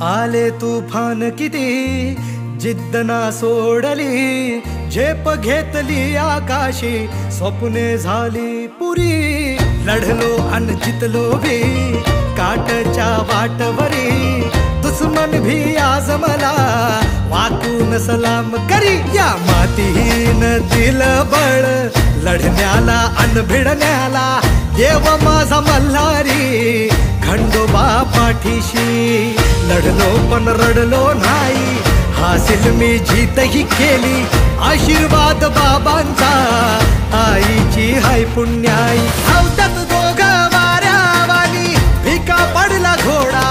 आले तुफान किती जिद्द ना सोडली, झेप घेतली आकाशी, स्वप्ने झाली पुरी. लढलो अन जितलो भी काटच्या वाटवरी, दुश्मन भी आज मला वाकून सलाम करी. या मातीहीन दिलं बळ लढण्याला अन भिडण्याला, देव माझा मल्हारी खंडोबा पाठीशी. लढलो पण रडलो नाही, हासिल मी जीतही केली, आशीर्वाद बाबांचा आईची हाय पुण्याई. धावतात दोघं वाऱ्यावानी, भिका पडला घोडा